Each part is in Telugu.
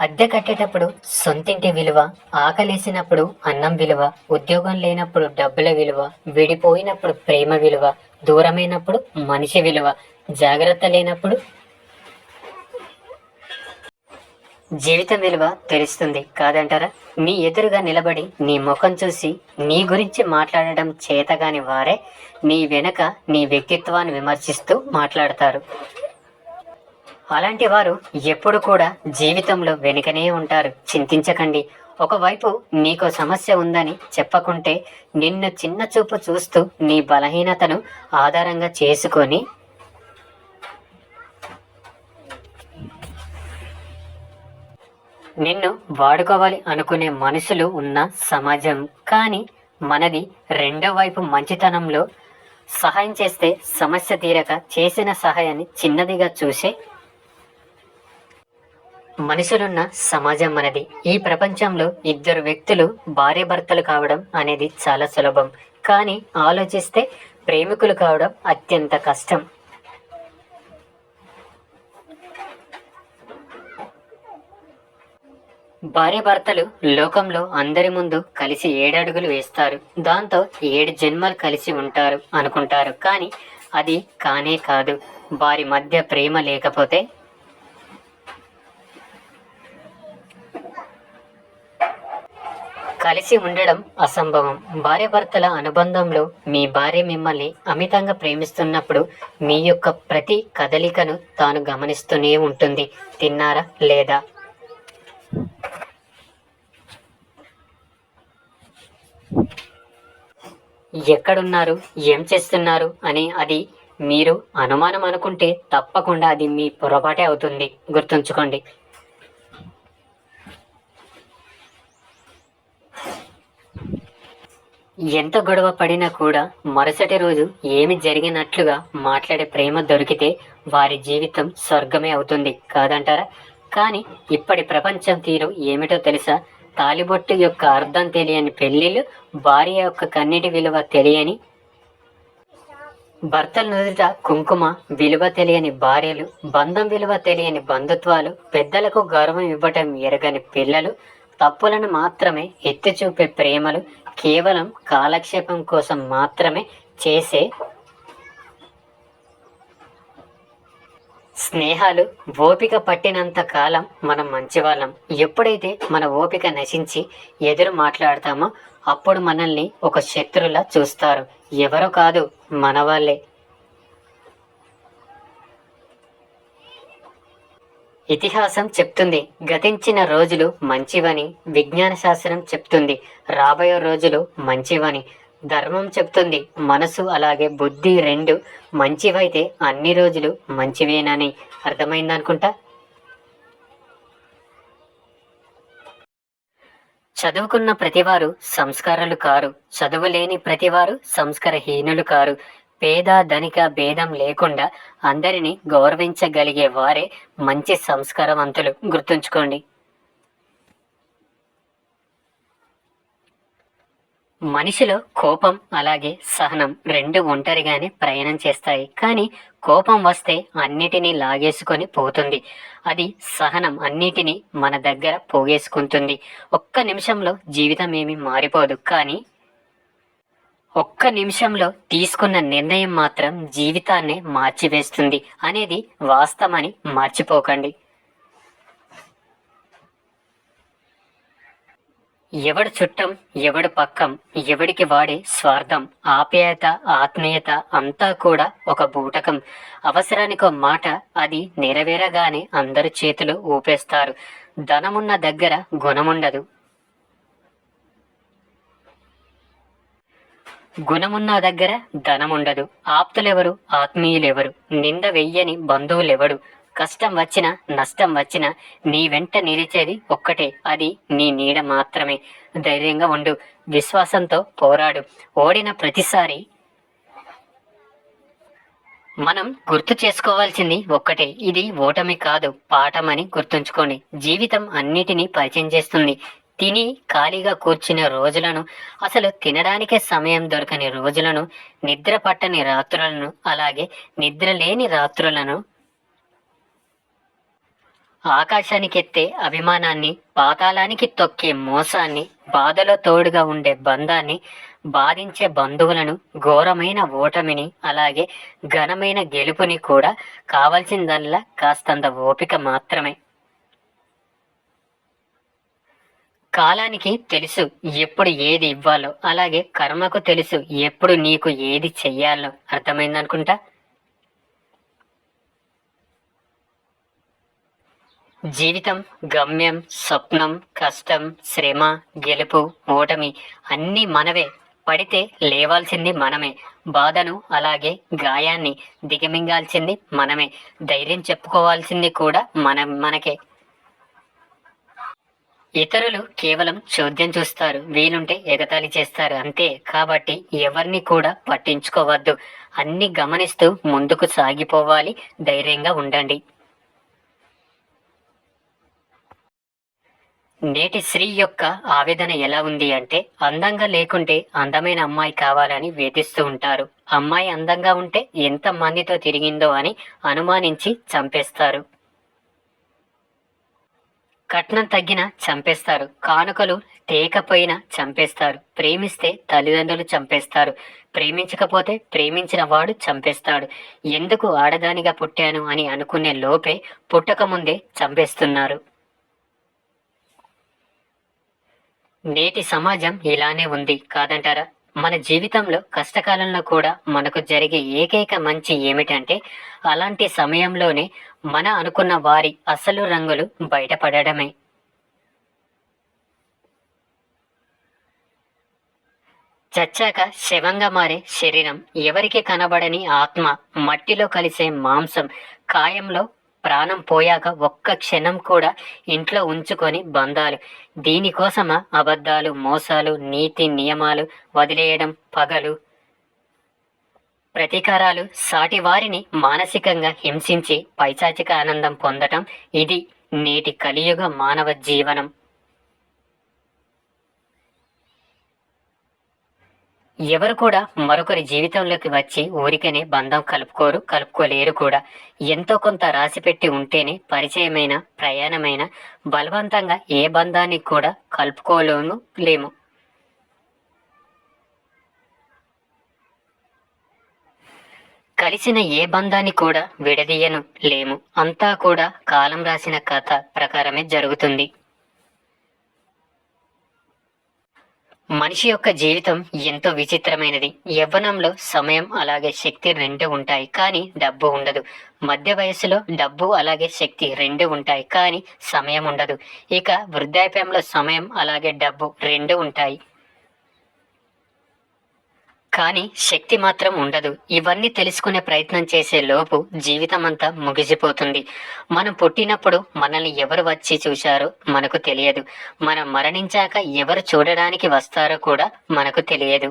అద్దె కట్టేటప్పుడు సొంతింటి విలువ, ఆకలేసినప్పుడు అన్నం విలువ, ఉద్యోగం లేనప్పుడు డబ్బుల విలువ, విడిపోయినప్పుడు ప్రేమ విలువ, దూరమైనప్పుడు మనిషి విలువ, జాగ్రత్త లేనప్పుడు జీవితం విలువ తెలుస్తుంది కాదంటారా? నీ ఎదురుగా నిలబడి నీ ముఖం చూసి నీ గురించి మాట్లాడడం చేతగాని వారే నీ వెనక నీ వ్యక్తిత్వాన్ని విమర్శిస్తూ మాట్లాడతారు. అలాంటి వారు ఎప్పుడు కూడా జీవితంలో వెనుకనే ఉంటారు. చింతించకండి. ఒకవైపు నీకో సమస్య ఉందని చెప్పకుంటే నిన్ను చిన్న చూపు చూస్తూ నీ బలహీనతను ఆధారంగా చేసుకొని నిన్ను వాడుకోవాలి అనుకునే మనుషులు ఉన్న సమాజం. కానీ మనది రెండో వైపు మంచితనంలో సహాయం చేస్తే సమస్య తీరక చేసిన సహాయాన్ని చిన్నదిగా చూసే మనుషులున్న సమాజం మనది. ఈ ప్రపంచంలో ఇద్దరు వ్యక్తులు భార్యాభర్తలు కావడం అనేది చాలా సులభం. కానీ ఆలోచిస్తే ప్రేమికులు కావడం అత్యంత కష్టం. భార్యాభర్తలు లోకంలో అందరి ముందు కలిసి 7 అడుగులు వేస్తారు. దాంతో 7 జన్మలు కలిసి ఉంటారు అనుకుంటారు. కానీ అది కానే కాదు. వారి మధ్య ప్రేమ లేకపోతే కలిసి ఉండడం అసంభవం. భార్యాభర్తల అనుబంధంలో మీ భార్య మిమ్మల్ని అమితంగా ప్రేమిస్తున్నప్పుడు మీ యొక్క ప్రతి కదలికను తాను గమనిస్తూనే ఉంటుంది. తిన్నారా లేదా, ఎక్కడున్నారు, ఏం చేస్తున్నారు అని అది మీరు అనుమానం అనుకుంటే తప్పకుండా అది మీ పొరపాటే అవుతుంది. గుర్తుంచుకోండి. ఎంత గొడవ పడినా కూడా మరుసటి రోజు ఏమి జరిగినట్లుగా మాట్లాడే ప్రేమ దొరికితే వారి జీవితం స్వర్గమే అవుతుంది కాదంటారా? కానీ ఇప్పటి ప్రపంచం తీరు ఏమిటో తెలుసా? తాలిబొట్టు యొక్క అర్థం తెలియని పెళ్లిళ్ళు, భార్య యొక్క కన్నీటి విలువ తెలియని భర్తల నుదుట కుంకుమ విలువ తెలియని భార్యలు, బంధం విలువ తెలియని బంధుత్వాలు, పెద్దలకు గౌరవం ఇవ్వటం ఎరగని పిల్లలు, తప్పులను మాత్రమే ఎత్తి చూపే ప్రేమలు, కేవలం కాలక్షేపం కోసం మాత్రమే చేసే స్నేహాలు. ఓపిక పట్టినంత కాలం మనం మంచివాళ్ళం. ఎప్పుడైతే మన ఓపిక నశించి ఎదురు మాట్లాడతామో అప్పుడు మనల్ని ఒక శత్రులా చూస్తారు. ఎవరో కాదు, మన వాళ్ళే. ఇతిహాసం చెప్తుంది గతించిన రోజులు మంచివని, విజ్ఞాన శాస్త్రం చెప్తుంది రాబోయే రోజులు మంచివని, ధర్మం చెప్తుంది మనసు అలాగే బుద్ధి రెండు మంచివైతే అన్ని రోజులు మంచివేనని. అర్థమైందనుకుంటా. చదువుకున్న ప్రతివారు సంస్కారాలు కారు, చదువు లేని ప్రతివారు సంస్కారహీనులు కారు. పేద ధనిక భేదం లేకుండా అందరినీ గౌరవించగలిగే వారే మంచి సంస్కారవంతులు. గుర్తుంచుకోండి. మనిషిలో కోపం అలాగే సహనం రెండు ఒంటరిగానే ప్రయాణం చేస్తాయి. కానీ కోపం వస్తే అన్నిటినీ లాగేసుకొని పోతుంది. అది సహనం అన్నిటినీ మన దగ్గర పోగేసుకుంటుంది. ఒక్క నిమిషంలో జీవితం ఏమీ మారిపోదు, కానీ ఒక్క నిమిషంలో తీసుకున్న నిర్ణయం మాత్రం జీవితాన్నే మార్చివేస్తుంది అనేది వాస్తవమని మర్చిపోకండి. ఎవడు చుట్టం, ఎవడు పక్కం, ఎవడికి వాడే స్వార్థం, ఆప్యాయత ఆత్మీయత అంతా కూడా ఒక బూటకం. అవసరానికో మాట, అది నెరవేరగానే అందరు చేతులు ఊపేస్తారు. ధనమున్న దగ్గర గుణముండదు, గుణమున్న దగ్గర ధనముండదు. ఆప్తులెవరు, ఆత్మీయులెవరు, నింద వెయ్యని బంధువులెవడు, కష్టం వచ్చినా నష్టం వచ్చినా నీ వెంట నిలిచేది ఒక్కటే, అది నీ నీడ మాత్రమే. ధైర్యంగా ఉండు, విశ్వాసంతో పోరాడు. ఓడిన ప్రతిసారి మనం గుర్తు చేసుకోవాల్సింది ఒక్కటే, ఇది ఓటమి కాదు పాఠమని గుర్తుంచుకోండి. జీవితం అన్నిటినీ పరిచయం చేస్తుంది. తిని ఖాళీగా కూర్చునే రోజులను, అసలు తినడానికే సమయం దొరకని రోజులను, నిద్ర పట్టని రాత్రులను, అలాగే నిద్ర లేని రాత్రులను, ఆకాశానికి ఎత్తే అభిమానాన్ని, పాతాళానికి తొక్కే మోసాన్ని, బాధలో తోడుగా ఉండే బంధాన్ని, బాధించే బంధువులను, ఘోరమైన ఓటమిని, అలాగే ఘనమైన గెలుపుని కూడా కావలసిందల్లా కాస్తంత ఓపిక మాత్రమే. కాలానికి తెలుసు ఎప్పుడు ఏది ఇవ్వాలో, అలాగే కర్మకు తెలుసు ఎప్పుడు నీకు ఏది చెయ్యాలో. అర్థమైందనుకుంటా. జీవితం, గమ్యం, స్వప్నం, కష్టం, శ్రమ, గెలుపు, ఓటమి అన్నీ మనవే. పడితే లేవాల్సింది మనమే. బాధను అలాగే గాయాన్ని దిగమింగాల్సింది మనమే. ధైర్యం చెప్పుకోవాల్సింది కూడా మనకే. ఇతరులు కేవలం చోద్యం చూస్తారు, వీలుంటే ఎగతాళి చేస్తారు అంతే. కాబట్టి ఎవరిని కూడా పట్టించుకోవద్దు. అన్ని గమనిస్తూ ముందుకు సాగిపోవాలి. ధైర్యంగా ఉండండి. నేటి స్త్రీ యొక్క ఆవేదన ఎలా ఉంది అంటే, అందంగా లేకుంటే అందమైన అమ్మాయి కావాలని వేధిస్తూ ఉంటారు. అమ్మాయి అందంగా ఉంటే ఎంత మందితో తిరిగిందో అని అనుమానించి చంపేస్తారు. కట్నం తగ్గినా చంపేస్తారు. కానుకలు తేకపోయినా చంపేస్తారు. ప్రేమిస్తే తల్లిదండ్రులు చంపేస్తారు. ప్రేమించకపోతే ప్రేమించిన వాడు చంపేస్తాడు. ఎందుకు ఆడదానిగా పుట్టాను అని అనుకునే లోపే పుట్టకముందే చంపేస్తున్నారు. నేటి సమాజం ఇలానే ఉంది కాదంటారా? మన జీవితంలో కష్టకాలంలో కూడా మనకు జరిగే ఏకైక మంచి ఏమిటంటే, అలాంటి సమయంలోనే మన అనుకున్న వారి అసలు రంగులు బయటపడడమే. చచ్చాక శవంగా మారే శరీరం, ఎవరికి కనబడని ఆత్మ, మట్టిలో కలిసే మాంసం, కాయంలో ప్రాణం పోయాక ఒక్క క్షణం కూడా ఇంట్లో ఉంచుకొని బంధాలు. దీనికోసమా అబద్ధాలు, మోసాలు, నీతి నియమాలు వదిలేయడం, పగలు, ప్రతీకారాలు, సాటి వారిని మానసికంగా హింసించి పైశాచిక ఆనందం పొందటం? ఇది నేటి కలియుగ మానవ జీవనం. ఎవరు కూడా మరొకరి జీవితంలోకి వచ్చి ఊరికనే బంధం కలుపుకోలేరు కూడా. ఎంతో కొంత రాసిపెట్టి ఉంటేనే పరిచయమైన, ప్రయాణమైన, బలవంతంగా ఏ బంధాన్ని కూడా లేము. కలిసిన ఏ బంధాన్ని కూడా లేము. అంతా కూడా కాలం రాసిన కథ ప్రకారమే జరుగుతుంది. మనిషి యొక్క జీవితం ఎంతో విచిత్రమైనది. యవ్వనంలో సమయం అలాగే శక్తి రెండు ఉంటాయి, కానీ డబ్బు ఉండదు. మధ్య వయసులో డబ్బు అలాగే శక్తి రెండు ఉంటాయి, కానీ సమయం ఉండదు. ఇక వృద్ధాప్యంలో సమయం అలాగే డబ్బు రెండు ఉంటాయి, కానీ శక్తి మాత్రం ఉండదు. ఇవన్నీ తెలుసుకునే ప్రయత్నం చేసే లోపు జీవితం అంతా ముగిసిపోతుంది. మనం పుట్టినప్పుడు మనల్ని ఎవరు వచ్చి చూశారో మనకు తెలియదు. మనం మరణించాక ఎవరు చూడడానికి వస్తారో కూడా మనకు తెలియదు.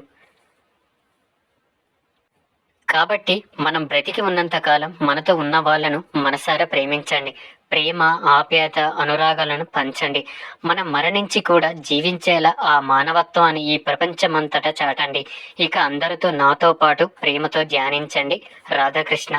కాబట్టి మనం బ్రతికి ఉన్నంత కాలం మనతో ఉన్న వాళ్ళను మనసారా ప్రేమించండి. ప్రేమ, ఆప్యాయత, అనురాగాలను పంచండి. మనం మరణించి కూడా జీవించేలా ఆ మానవత్వాన్ని ఈ ప్రపంచమంతటా చాటండి. ఇక అందరితో నాతో పాటు ప్రేమతో ధ్యానించండి. రాధాకృష్ణ.